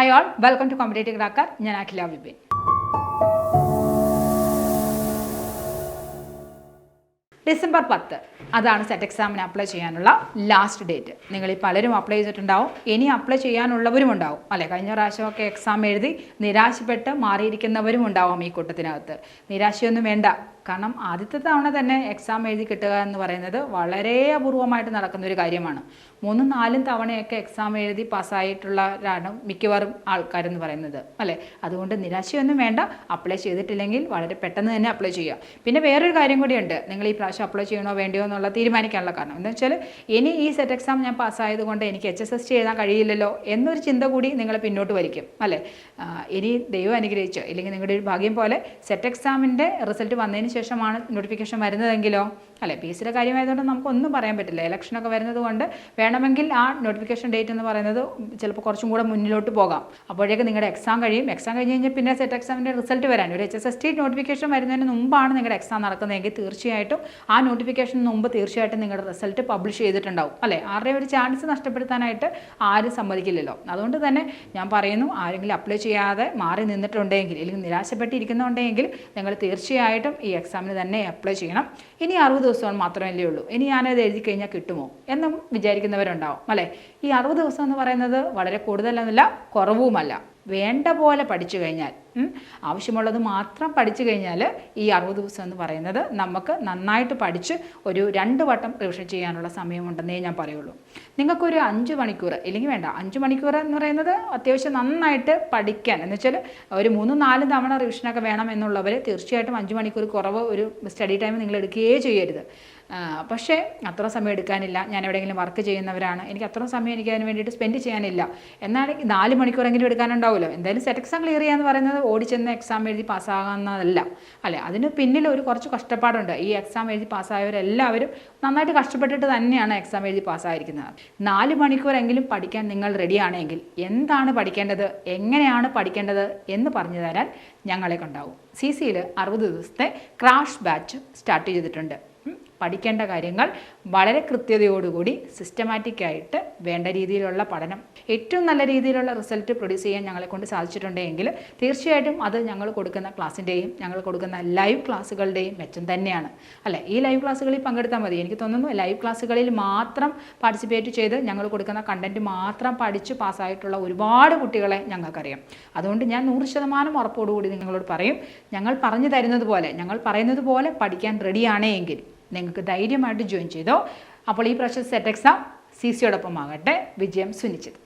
Hi all, welcome to competitive cracker. ഞാൻ Akhila Vipin. December 10 അതാണ് set എക്സാമിന് അപ്ലൈ ചെയ്യാനുള്ള ലാസ്റ്റ് ഡേറ്റ്. നിങ്ങളിൽ പലരും അപ്ലൈ ചെയ്തിട്ടുണ്ടാവും, ഇനി അപ്ലൈ ചെയ്യാനുള്ളവരും ഉണ്ടാവും അല്ലേ. കഴിഞ്ഞ പ്രാവശ്യമൊക്കെ എക്സാം എഴുതി നിരാശപ്പെട്ട് മാറിയിരിക്കുന്നവരും ഉണ്ടാവും ഈ കൂട്ടത്തിനകത്ത്. നിരാശയൊന്നും വേണ്ട, കാരണം ആദ്യത്തെ തവണ തന്നെ എക്സാം എഴുതി കിട്ടുക എന്ന് പറയുന്നത് വളരെ അപൂർവമായിട്ട് നടക്കുന്ന ഒരു കാര്യമാണ്. 3-4 തവണയൊക്കെ എക്സാം എഴുതി പാസ്സായിട്ടുള്ളവരാണ് മിക്കവാറും ആൾക്കാരെന്ന് പറയുന്നത് അല്ലേ. അതുകൊണ്ട് നിരാശയൊന്നും വേണ്ട, അപ്ലൈ ചെയ്തിട്ടില്ലെങ്കിൽ വളരെ പെട്ടെന്ന് തന്നെ അപ്ലൈ ചെയ്യുക. പിന്നെ വേറൊരു കാര്യം കൂടിയുണ്ട്, നിങ്ങൾ ഈ പ്രാവശ്യം അപ്ലൈ ചെയ്യണോ വേണ്ടിയോ എന്നുള്ള തീരുമാനിക്കാനുള്ള കാരണം എന്താ വെച്ചാൽ, ഇനി ഈ സെറ്റ് എക്സാം ഞാൻ പാസ്സായത് കൊണ്ട് എനിക്ക് HSST എഴുതാൻ കഴിയില്ലല്ലോ എന്നൊരു ചിന്ത കൂടി നിങ്ങളെ പിന്നോട്ട് വലിക്കും അല്ലേ. ഇനി ദൈവം അനുഗ്രഹിച്ചോ ഇല്ലെങ്കിൽ നിങ്ങളുടെ ഒരു ഭാഗ്യം പോലെ സെറ്റ് എക്സാമിൻ്റെ റിസൾട്ട് വന്നതിന് ശേഷമാണ് നോട്ടിഫിക്കേഷൻ വരുന്നതെങ്കിലോ അല്ലേ. PSCയുടെ കാര്യമായതുകൊണ്ട് നമുക്കൊന്നും പറയാൻ പറ്റില്ല. ഇലക്ഷനൊക്കെ വരുന്നത് കൊണ്ട് വേണമെങ്കിൽ ആ നോട്ടിഫിക്കേഷൻ ഡേറ്റ് എന്ന് പറയുന്നത് ചിലപ്പോൾ കുറച്ചും കൂടെ മുന്നിലോട്ട് പോകാം. അപ്പോഴേക്ക് നിങ്ങളുടെ എക്സാം കഴിയും. എക്സാം കഴിഞ്ഞ് കഴിഞ്ഞാൽ പിന്നെ സെറ്റ് എക്സാമിൻ്റെ റിസൾട്ട് വരാൻ ഒരു HSST നോട്ടിഫിക്കേഷൻ വരുന്നതിന് മുമ്പാണ് നിങ്ങളുടെ എക്സാം നടക്കുന്നതെങ്കിൽ തീർച്ചയായിട്ടും ആ നോട്ടിഫിക്കേഷന് മുമ്പ് തീർച്ചയായിട്ടും നിങ്ങളുടെ റിസൾട്ട് പബ്ലിഷ് ചെയ്തിട്ടുണ്ടാവും അല്ലേ. ആരുടെയും ഒരു ചാൻസ് നഷ്ടപ്പെടുത്താനായിട്ട് ആരും സമ്മതിക്കില്ലല്ലോ. അതുകൊണ്ട് തന്നെ ഞാൻ പറയുന്നു, ആരെങ്കിലും അപ്ലൈ ചെയ്യാതെ മാറി നിന്നിട്ടുണ്ടെങ്കിൽ അല്ലെങ്കിൽ നിരാശപ്പെട്ടിരിക്കുന്നുണ്ടെങ്കിൽ നിങ്ങൾ തീർച്ചയായിട്ടും ഈ എക്സാമിന് തന്നെ അപ്ലൈ ചെയ്യണം. ഇനി 60 ദിവസം മാത്രമല്ലേ ഉള്ളൂ, ഇനി ഞാനത് എഴുതി കഴിഞ്ഞാൽ കിട്ടുമോ എന്നും വിചാരിക്കുന്നവരുണ്ടാവും അല്ലേ. ഈ 60 ദിവസം എന്ന് പറയുന്നത് വളരെ കൂടുതലൊന്നുമില്ല, കുറവുമല്ല. വേണ്ട പോലെ പഠിച്ചു കഴിഞ്ഞാൽ, ആവശ്യമുള്ളത് മാത്രം പഠിച്ചു കഴിഞ്ഞാൽ ഈ 60 ദിവസം എന്ന് പറയുന്നത് നമുക്ക് നന്നായിട്ട് പഠിച്ച് ഒരു 2 വട്ടം റിവിഷൻ ചെയ്യാനുള്ള സമയമുണ്ടെന്നേ ഞാൻ പറയുള്ളൂ. നിങ്ങൾക്കൊരു 5 മണിക്കൂർ ഇല്ലെങ്കിൽ വേണ്ട, 5 മണിക്കൂർ എന്ന് പറയുന്നത് അത്യാവശ്യം നന്നായിട്ട് പഠിക്കാൻ എന്ന് വെച്ചാൽ ഒരു 3-4 തവണ റിവിഷനൊക്കെ വേണം എന്നുള്ളവർ തീർച്ചയായിട്ടും 5 മണിക്കൂർ കുറവ് ഒരു സ്റ്റഡി ടൈം നിങ്ങൾ എടുക്കുകയേ ചെയ്യരുത്. പക്ഷേ അത്ര സമയം എടുക്കാനില്ല, ഞാൻ എവിടെയെങ്കിലും വർക്ക് ചെയ്യുന്നവരാണ്, എനിക്ക് അത്ര സമയം എനിക്ക് അതിന് വേണ്ടിയിട്ട് സ്പെൻഡ് ചെയ്യാനില്ല എന്നാണെങ്കിൽ 4 മണിക്കൂറെങ്കിലും എടുക്കാനുണ്ടാവുമല്ലോ. എന്തായാലും സെറ്റ് എക്സാം ക്ലിയർ ചെയ്യുക എന്ന് പറയുന്നത് ഓടിച്ചെന്ന് എക്സാം എഴുതി പാസ്സാകുന്നതല്ല അല്ലേ. അതിന് പിന്നിൽ ഒരു കുറച്ച് കഷ്ടപ്പാടുണ്ട്. ഈ എക്സാം എഴുതി പാസ്സായവരെല്ലാവരും നന്നായിട്ട് കഷ്ടപ്പെട്ടിട്ട് തന്നെയാണ് എക്സാം എഴുതി പാസ്സായിരിക്കുന്നത്. 4 മണിക്കൂറെങ്കിലും പഠിക്കാൻ നിങ്ങൾ റെഡിയാണെങ്കിൽ എന്താണ് പഠിക്കേണ്ടത്, എങ്ങനെയാണ് പഠിക്കേണ്ടത് എന്ന് പറഞ്ഞു തരാൻ ഞങ്ങളെ കൊണ്ടാവും. CCയിൽ 60 ദിവസത്തെ ക്രാഷ് ബാച്ച് സ്റ്റാർട്ട് ചെയ്തിട്ടുണ്ട്. പഠിക്കേണ്ട കാര്യങ്ങൾ വളരെ കൃത്യതയോടുകൂടി സിസ്റ്റമാറ്റിക്കായിട്ട് വേണ്ട രീതിയിലുള്ള പഠനം, ഏറ്റവും നല്ല രീതിയിലുള്ള റിസൾട്ട് പ്രൊഡ്യൂസ് ചെയ്യാൻ ഞങ്ങളെ കൊണ്ട് സാധിച്ചിട്ടുണ്ടെങ്കിൽ തീർച്ചയായിട്ടും അത് ഞങ്ങൾ കൊടുക്കുന്ന ക്ലാസ്സിൻ്റെയും ഞങ്ങൾ കൊടുക്കുന്ന ലൈവ് ക്ലാസ്സുകളുടെയും മെച്ചം തന്നെയാണ് അല്ലേ. ഈ ലൈവ് ക്ലാസ്സുകളിൽ പങ്കെടുത്താൽ മതി. എനിക്ക് തോന്നുന്നു ലൈവ് ക്ലാസ്സുകളിൽ മാത്രം പാർട്ടിസിപ്പേറ്റ് ചെയ്ത് ഞങ്ങൾ കൊടുക്കുന്ന കണ്ടൻറ്റ് മാത്രം പഠിച്ച് പാസ്സായിട്ടുള്ള ഒരുപാട് കുട്ടികളെ ഞങ്ങൾക്കറിയാം. അതുകൊണ്ട് ഞാൻ 100% ഉറപ്പോടുകൂടി നിങ്ങളോട് പറയും, ഞങ്ങൾ പറഞ്ഞു തരുന്നത് പോലെ, ഞങ്ങൾ പറയുന്നത് പോലെ പഠിക്കാൻ റെഡിയാണെങ്കിൽ നിങ്ങൾക്ക് ധൈര്യമായിട്ട് ജോയിൻ ചെയ്തോ. അപ്പോൾ ഈ പ്രാവശ്യം സെറ്റ് എക്സാം CCയോടൊപ്പം ആകട്ടെ, വിജയം സുനിശ്ചിതം.